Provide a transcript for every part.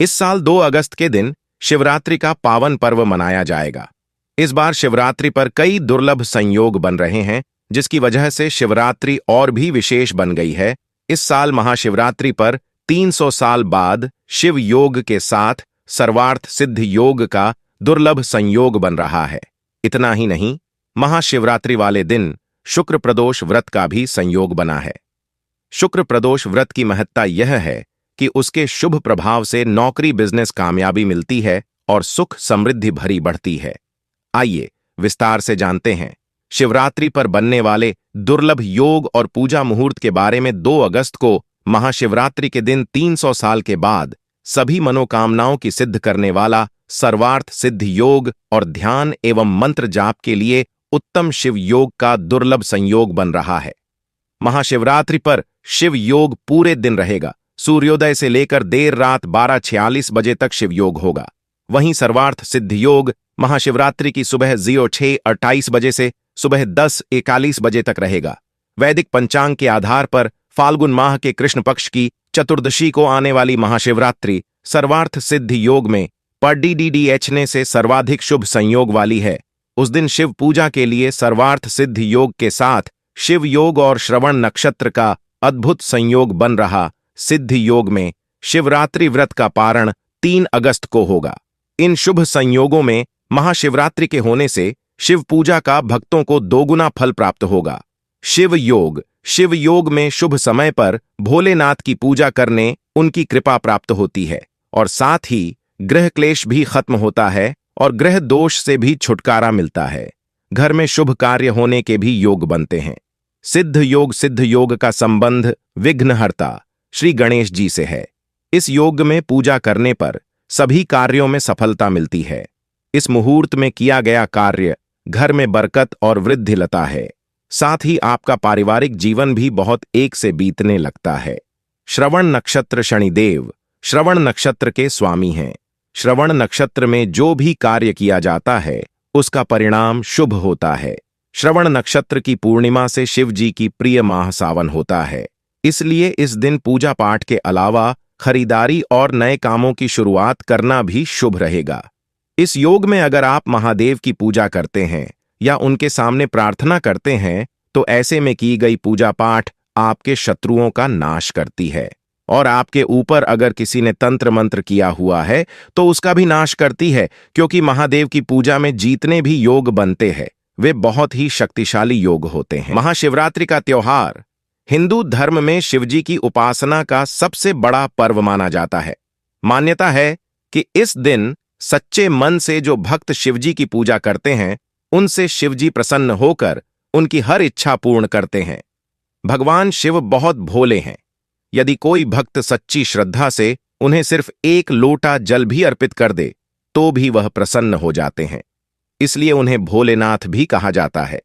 इस साल 2 अगस्त के दिन शिवरात्रि का पावन पर्व मनाया जाएगा। इस बार शिवरात्रि पर कई दुर्लभ संयोग बन रहे हैं, जिसकी वजह से शिवरात्रि और भी विशेष बन गई है। इस साल महाशिवरात्रि पर 300 साल बाद शिव योग के साथ सर्वार्थ सिद्ध योग का दुर्लभ संयोग बन रहा है। इतना ही नहीं, महाशिवरात्रि वाले दिन शुक्र प्रदोष व्रत का भी संयोग बना है। शुक्र प्रदोष व्रत की महत्ता यह है कि उसके शुभ प्रभाव से नौकरी बिजनेस कामयाबी मिलती है और सुख समृद्धि भरी बढ़ती है। आइए विस्तार से जानते हैं शिवरात्रि पर बनने वाले दुर्लभ योग और पूजा मुहूर्त के बारे में। 2 अगस्त को महाशिवरात्रि के दिन 300 साल के बाद सभी मनोकामनाओं की सिद्ध करने वाला सर्वार्थ सिद्ध योग और ध्यान एवं मंत्र जाप के लिए उत्तम शिव योग का दुर्लभ संयोग बन रहा है। महाशिवरात्रि पर शिव योग पूरे दिन रहेगा। सूर्योदय से लेकर देर रात 12:46 बजे तक शिव योग होगा। वहीं सर्वार्थ सिद्ध योग महाशिवरात्रि की सुबह 06:28 बजे से सुबह 10:41 बजे तक रहेगा। वैदिक पंचांग के आधार पर फाल्गुन माह के कृष्ण पक्ष की चतुर्दशी को आने वाली महाशिवरात्रि सर्वार्थ सिद्ध योग में पड़ने से सर्वाधिक शुभ संयोग वाली है। उस दिन शिव पूजा के लिए सर्वार्थ सिद्ध योग के साथ शिव योग और श्रवण नक्षत्र का अद्भुत संयोग बन रहा। सिद्ध योग में शिवरात्रि व्रत का पारण 3 अगस्त को होगा। इन शुभ संयोगों में महाशिवरात्रि के होने से शिव पूजा का भक्तों को दोगुना फल प्राप्त होगा। शिव योग में शुभ समय पर भोलेनाथ की पूजा करने उनकी कृपा प्राप्त होती है और साथ ही ग्रह क्लेश भी खत्म होता है और ग्रह दोष से भी छुटकारा मिलता है। घर में शुभ कार्य होने के भी योग बनते हैं। सिद्ध योग का संबंध विघ्नहर्ता श्री गणेश जी से है। इस योग में पूजा करने पर सभी कार्यों में सफलता मिलती है। इस मुहूर्त में किया गया कार्य घर में बरकत और वृद्धि लाता है। साथ ही आपका पारिवारिक जीवन भी बहुत एक से बीतने लगता है। श्रवण नक्षत्र शनिदेव श्रवण नक्षत्र के स्वामी हैं। श्रवण नक्षत्र में जो भी कार्य किया जाता है उसका परिणाम शुभ होता है। श्रवण नक्षत्र की पूर्णिमा से शिव जी की प्रिय माह सावन होता है, इसलिए इस दिन पूजा पाठ के अलावा खरीदारी और नए कामों की शुरुआत करना भी शुभ रहेगा। इस योग में अगर आप महादेव की पूजा करते हैं या उनके सामने प्रार्थना करते हैं तो ऐसे में की गई पूजा पाठ आपके शत्रुओं का नाश करती है और आपके ऊपर अगर किसी ने तंत्र मंत्र किया हुआ है तो उसका भी नाश करती है, क्योंकि महादेव की पूजा में जितने भी योग बनते हैं वे बहुत ही शक्तिशाली योग होते हैं। महाशिवरात्रि का त्योहार हिंदू धर्म में शिवजी की उपासना का सबसे बड़ा पर्व माना जाता है। मान्यता है कि इस दिन सच्चे मन से जो भक्त शिवजी की पूजा करते हैं उनसे शिवजी प्रसन्न होकर उनकी हर इच्छा पूर्ण करते हैं। भगवान शिव बहुत भोले हैं। यदि कोई भक्त सच्ची श्रद्धा से उन्हें सिर्फ 1 लोटा जल भी अर्पित कर दे तो भी वह प्रसन्न हो जाते हैं, इसलिए उन्हें भोलेनाथ भी कहा जाता है।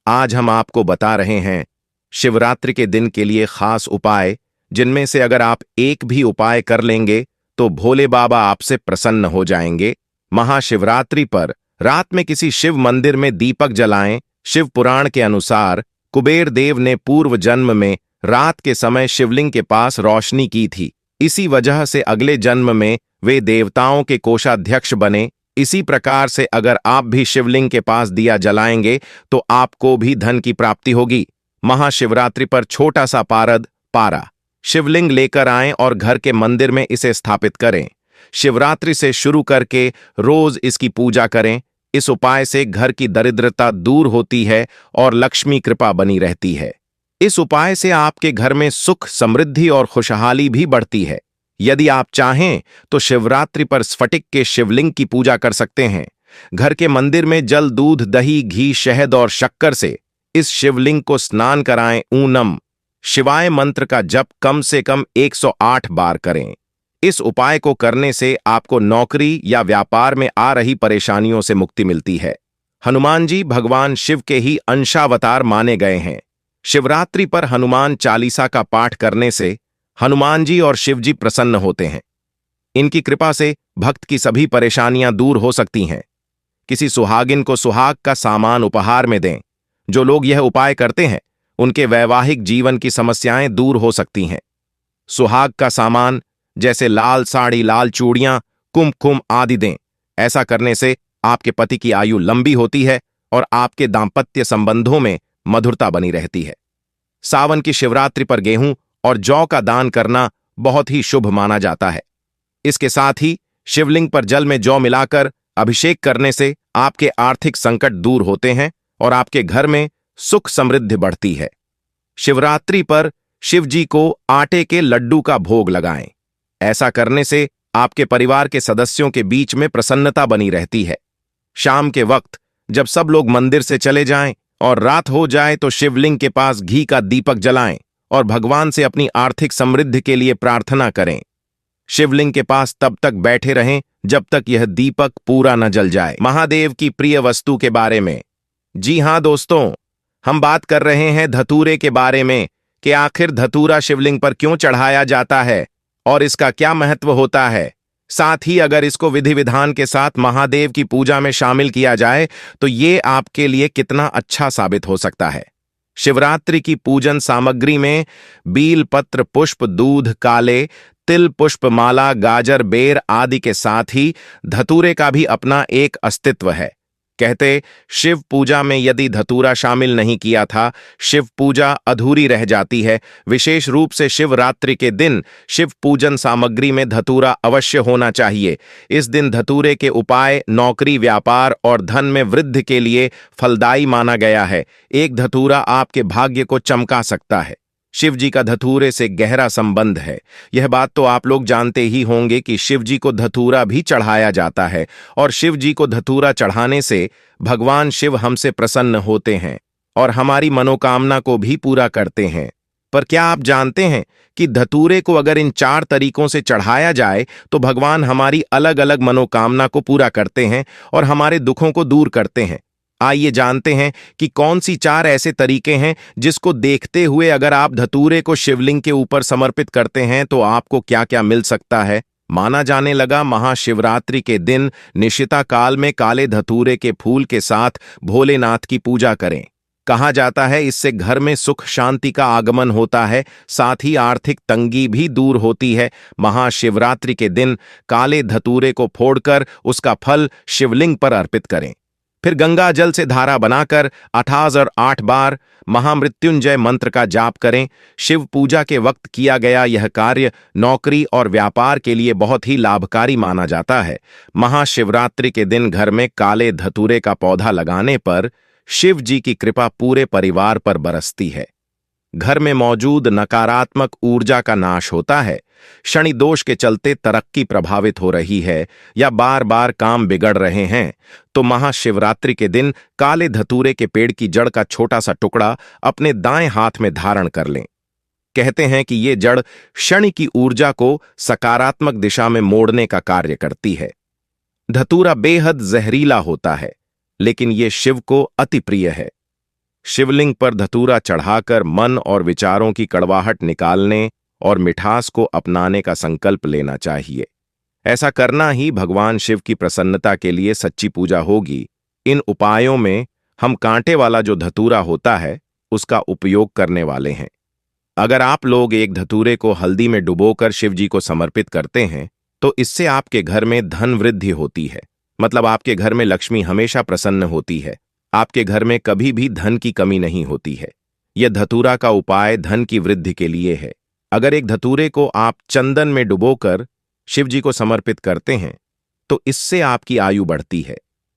आज हम आपको बता रहे हैं शिवरात्रि के दिन के लिए खास उपाय, जिनमें से अगर आप एक भी उपाय कर लेंगे तो भोले बाबा आपसे प्रसन्न हो जाएंगे। महाशिवरात्रि पर रात में किसी शिव मंदिर में दीपक जलाएं। शिव पुराण के अनुसार कुबेर देव ने पूर्व जन्म में रात के समय शिवलिंग के पास रोशनी की थी। इसी वजह से अगले जन्म में वे देवताओं के कोषाध्यक्ष बने। इसी प्रकार से अगर आप भी शिवलिंग के पास दिया जलाएंगे तो आपको भी धन की प्राप्ति होगी। महाशिवरात्रि पर छोटा सा पारा शिवलिंग लेकर आएं और घर के मंदिर में इसे स्थापित करें। शिवरात्रि से शुरू करके रोज इसकी पूजा करें। इस उपाय से घर की दरिद्रता दूर होती है और लक्ष्मी कृपा बनी रहती है। इस उपाय से आपके घर में सुख समृद्धि और खुशहाली भी बढ़ती है। यदि आप चाहें तो शिवरात्रि पर स्फटिक के शिवलिंग की पूजा कर सकते हैं। घर के मंदिर में जल दूध दही घी शहद और शक्कर से इस शिवलिंग को स्नान कराएं। ऊनम शिवाय मंत्र का जप कम से कम 108 बार करें। इस उपाय को करने से आपको नौकरी या व्यापार में आ रही परेशानियों से मुक्ति मिलती है। हनुमान जी भगवान शिव के ही अंशावतार माने गए हैं। शिवरात्रि पर हनुमान चालीसा का पाठ करने से हनुमान जी और शिव जी प्रसन्न होते हैं। इनकी कृपा से भक्त की सभी परेशानियां दूर हो सकती हैं। किसी सुहागिन को सुहाग का सामान उपहार में दें। जो लोग यह उपाय करते हैं उनके वैवाहिक जीवन की समस्याएं दूर हो सकती हैं। सुहाग का सामान जैसे लाल साड़ी, लाल चूड़ियां, कुमकुम आदि दें। ऐसा करने से आपके पति की आयु लंबी होती है और आपके दांपत्य संबंधों में मधुरता बनी रहती है। सावन की शिवरात्रि पर गेहूं और जौ का दान करना बहुत ही शुभ माना जाता है। इसके साथ ही शिवलिंग पर जल में जौ मिलाकर अभिषेक करने से आपके आर्थिक संकट दूर होते हैं और आपके घर में सुख समृद्धि बढ़ती है। शिवरात्रि पर शिव जी को आटे के लड्डू का भोग लगाएं। ऐसा करने से आपके परिवार के सदस्यों के बीच में प्रसन्नता बनी रहती है। शाम के वक्त जब सब लोग मंदिर से चले जाएं और रात हो जाए तो शिवलिंग के पास घी का दीपक जलाएं और भगवान से अपनी आर्थिक समृद्धि के लिए प्रार्थना करें। शिवलिंग के पास तब तक बैठे रहें जब तक यह दीपक पूरा न जल जाए। महादेव की प्रिय वस्तु के बारे में। जी हां दोस्तों, हम बात कर रहे हैं धतूरे के बारे में कि आखिर धतूरा शिवलिंग पर क्यों चढ़ाया जाता है और इसका क्या महत्व होता है। साथ ही अगर इसको विधि विधान के साथ महादेव की पूजा में शामिल किया जाए तो ये आपके लिए कितना अच्छा साबित हो सकता है। शिवरात्रि की पूजन सामग्री में बील पत्र, पुष्प, दूध, काले तिल, पुष्प माला, गाजर, बेर आदि के साथ ही धतूरे का भी अपना एक अस्तित्व है। कहते शिव पूजा में यदि धतूरा शामिल नहीं किया था, शिव पूजा अधूरी रह जाती है। विशेष रूप से शिवरात्रि के दिन शिव पूजन सामग्री में धतूरा अवश्य होना चाहिए। इस दिन धतूरे के उपाय नौकरी, व्यापार और धन में वृद्धि के लिए फलदायी माना गया है। एक धतूरा आपके भाग्य को चमका सकता है। शिव जी का धतूरे से गहरा संबंध है। यह बात तो आप लोग जानते ही होंगे कि शिव जी को धतूरा भी चढ़ाया जाता है और शिव जी को धतूरा चढ़ाने से भगवान शिव हमसे प्रसन्न होते हैं और हमारी मनोकामना को भी पूरा करते हैं। पर क्या आप जानते हैं कि धतूरे को अगर इन 4 तरीकों से चढ़ाया जाए तो भगवान हमारी अलग अलग मनोकामना को पूरा करते हैं और हमारे दुखों को दूर करते हैं। आइए जानते हैं कि कौन सी 4 ऐसे तरीके हैं जिसको देखते हुए अगर आप धतूरे को शिवलिंग के ऊपर समर्पित करते हैं तो आपको क्या क्या मिल सकता है। माना जाने लगा महाशिवरात्रि के दिन निशिता काल में काले धतूरे के फूल के साथ भोलेनाथ की पूजा करें। कहा जाता है इससे घर में सुख शांति का आगमन होता है, साथ ही आर्थिक तंगी भी दूर होती है। महाशिवरात्रि के दिन काले धतूरे को फोड़कर उसका फल शिवलिंग पर अर्पित करें। फिर गंगा जल से धारा बनाकर 8 बार महामृत्युंजय मंत्र का जाप करें। शिव पूजा के वक्त किया गया यह कार्य नौकरी और व्यापार के लिए बहुत ही लाभकारी माना जाता है। महाशिवरात्रि के दिन घर में काले धतूरे का पौधा लगाने पर शिव जी की कृपा पूरे परिवार पर बरसती है। घर में मौजूद नकारात्मक ऊर्जा का नाश होता है। शनि दोष के चलते तरक्की प्रभावित हो रही है या बार बार काम बिगड़ रहे हैं तो महाशिवरात्रि के दिन काले धतूरे के पेड़ की जड़ का छोटा सा टुकड़ा अपने दाएं हाथ में धारण कर लें। कहते हैं कि ये जड़ शनि की ऊर्जा को सकारात्मक दिशा में मोड़ने का कार्य करती है। धतूरा बेहद जहरीला होता है लेकिन ये शिव को अति प्रिय है। शिवलिंग पर धतूरा चढ़ाकर मन और विचारों की कड़वाहट निकालने और मिठास को अपनाने का संकल्प लेना चाहिए। ऐसा करना ही भगवान शिव की प्रसन्नता के लिए सच्ची पूजा होगी। इन उपायों में हम कांटे वाला जो धतूरा होता है उसका उपयोग करने वाले हैं। अगर आप लोग एक धतूरे को हल्दी में डुबोकर शिव जी को समर्पित करते हैं तो इससे आपके घर में धन वृद्धि होती है। मतलब आपके घर में लक्ष्मी हमेशा प्रसन्न होती है। आपके घर में कभी भी धन की कमी नहीं होती है। यह धतूरा का उपाय धन की वृद्धि के लिए है। अगर एक धतूरे को आप चंदन में डुबोकर शिव जी को समर्पित करते हैं तो इससे आपकी आयु बढ़ती है।